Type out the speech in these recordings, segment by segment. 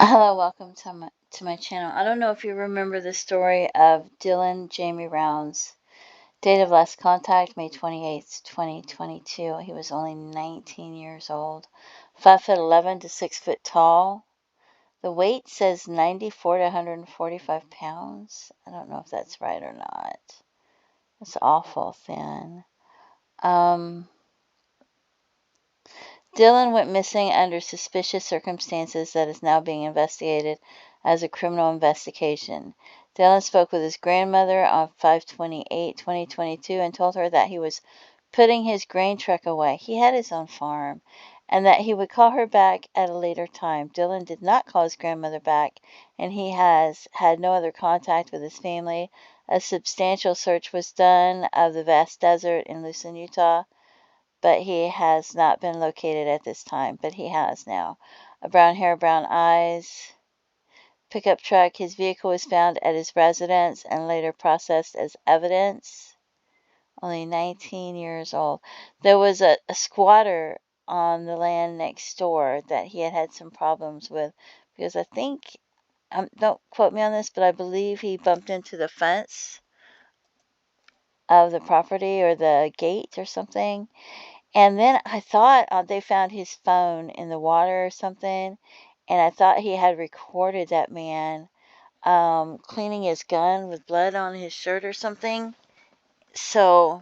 Hello, welcome to my channel. I don't know if you remember the story of Dylan Jamie Rounds. Date of last contact, May 28th, 2022. He was only 19 years old. 5'11" to 6 foot tall. The weight says 94 to 145 pounds. I don't know if that's right or not. It's awful thin. Dylan went missing under suspicious circumstances that is now being investigated as a criminal investigation. Dylan spoke with his grandmother on 5/28/2022 and told her that he was putting his grain truck away. He had his own farm, and that he would call her back at a later time. Dylan did not call his grandmother back, and he has had no other contact with his family. A substantial search was done of the vast desert in Lucin, Utah, but he has not been located at this time, but he has now. Brown hair, brown eyes, pickup truck. His vehicle was found at his residence and later processed as evidence. Only 19 years old. There was a squatter on the land next door that he had some problems with because I think, don't quote me on this, but I believe he bumped into the fence of the property or the gate or something. And then I thought they found his phone in the water or something, and I thought he had recorded that man cleaning his gun with blood on his shirt or something. So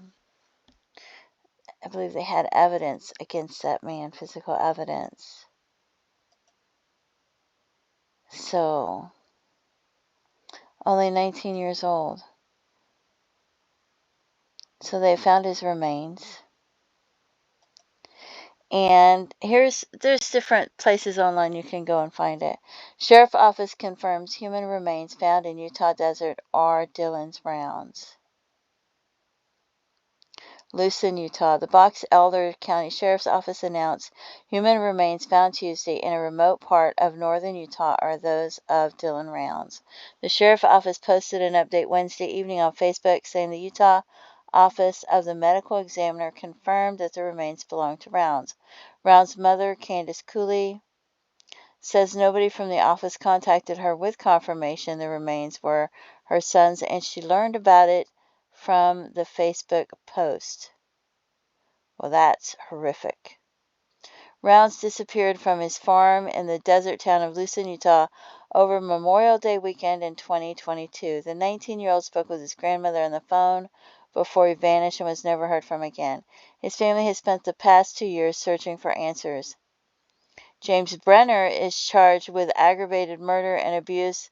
I believe they had evidence against that man, physical evidence. So only 19 years old. So they found his remains. And there's different places online you can go and find it. Sheriff Office confirms human remains found in Utah desert are Dylan's rounds. Lucin, Utah. The Box Elder County Sheriff's Office announced human remains found Tuesday in a remote part of northern Utah are those of Dylan Rounds. The Sheriff's Office posted an update Wednesday evening on Facebook saying the Utah Office of the Medical Examiner confirmed that the remains belong to Rounds. Rounds' mother, Candace Cooley, says nobody from the office contacted her with confirmation the remains were her son's, and she learned about it from the Facebook post. Well, that's horrific. Rounds disappeared from his farm in the desert town of Lucin, Utah, over Memorial Day weekend in 2022. The 19-year-old spoke with his grandmother on the phone before he vanished and was never heard from again. His family has spent the past 2 years searching for answers. James Brenner is charged with aggravated murder and abuse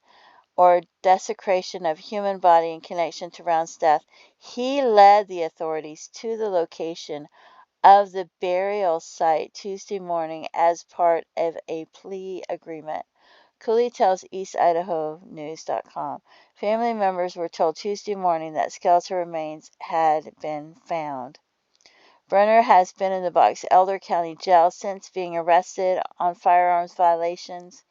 or desecration of human body in connection to Round's death. He led the authorities to the location of the burial site Tuesday morning as part of a plea agreement. Cooley tells EastIdahoNews.com. Family members were told Tuesday morning that skeletal remains had been found. Brenner has been in the Box Elder County Jail since being arrested on firearms violations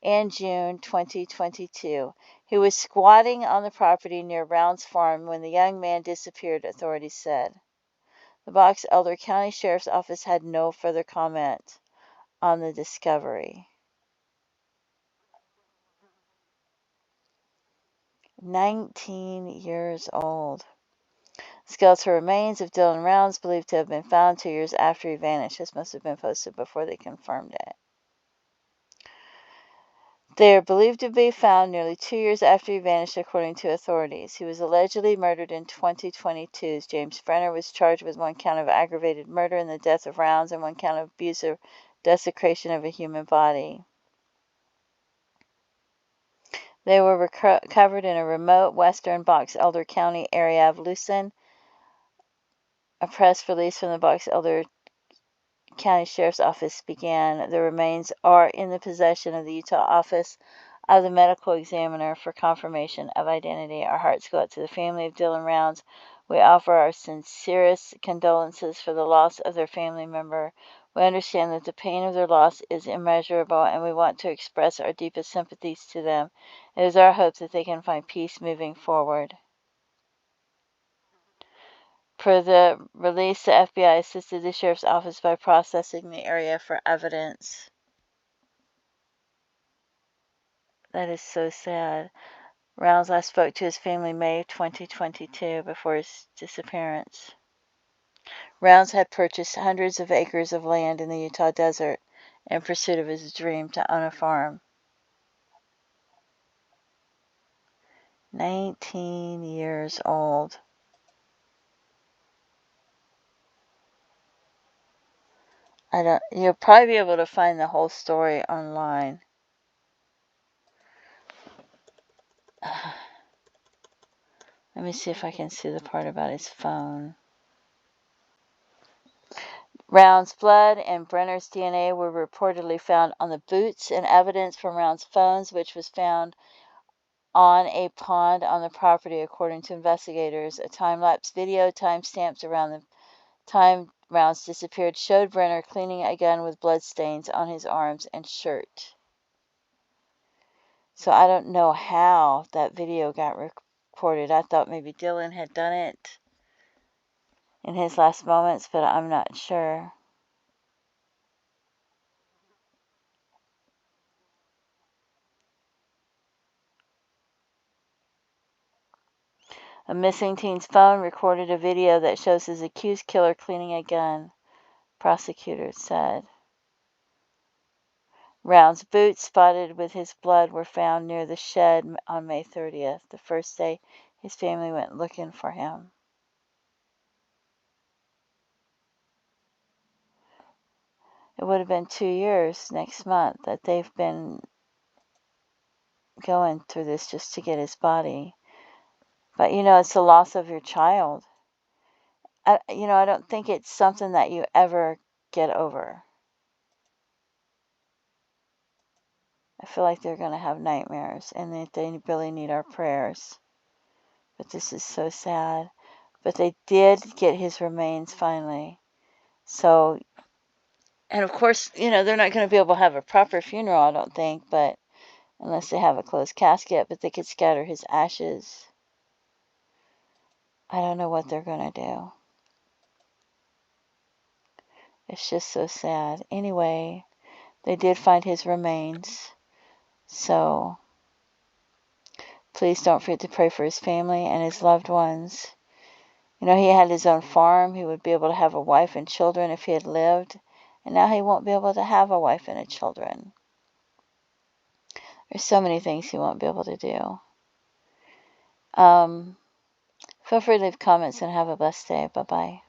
in June 2022. He was squatting on the property near Rounds Farm when the young man disappeared, authorities said. The Box Elder County Sheriff's Office had no further comment on the discovery. 19 years old. Skeletal remains of Dylan Rounds believed to have been found 2 years after he vanished. This must have been posted before they confirmed it. They are believed to be found nearly 2 years after he vanished, according to authorities. He was allegedly murdered in 2022. James Brenner was charged with 1 count of aggravated murder in the death of Rounds and 1 count of abuse or desecration of a human body. They were recovered in a remote western Box Elder County area of Lucin. A press release from the Box Elder County Sheriff's Office began. The remains are in the possession of the Utah Office of the Medical Examiner for confirmation of identity. Our hearts go out to the family of Dylan Rounds. We offer our sincerest condolences for the loss of their family member. We understand that the pain of their loss is immeasurable, and we want to express our deepest sympathies to them. It is our hope that they can find peace moving forward. Per the release, the FBI assisted the Sheriff's Office by processing the area for evidence. That is so sad. Rounds last spoke to his family May 2022 before his disappearance. Rounds had purchased hundreds of acres of land in the Utah desert in pursuit of his dream to own a farm. 19 years old. You'll probably be able to find the whole story online. Let me see if I can see the part about his phone. Round's blood and Brenner's DNA were reportedly found on the boots, and evidence from Round's phones, which was found on a pond on the property, according to investigators. A time-lapse video, timestamps around the time Rounds disappeared, showed Brenner cleaning a gun with bloodstains on his arms and shirt. So I don't know how that video got recorded. I thought maybe Dylan had done it in his last moments, but I'm not sure. A missing teen's phone recorded a video that shows his accused killer cleaning a gun, prosecutors said. Round's boots, spotted with his blood, were found near the shed on May 30th, the first day his family went looking for him. It would have been 2 years next month that they've been going through this just to get his body. But, it's the loss of your child. I don't think it's something that you ever get over. I feel like they're going to have nightmares and that they really need our prayers. But this is so sad. But they did get his remains finally. So, and of course, they're not going to be able to have a proper funeral, I don't think, but unless they have a closed casket, but they could scatter his ashes. I don't know what they're going to do. It's just so sad. Anyway, they did find his remains. So, please don't forget to pray for his family and his loved ones. He had his own farm. He would be able to have a wife and children if he had lived. And now he won't be able to have a wife and children. There's so many things he won't be able to do. Feel free to leave comments and have a blessed day. Bye-bye.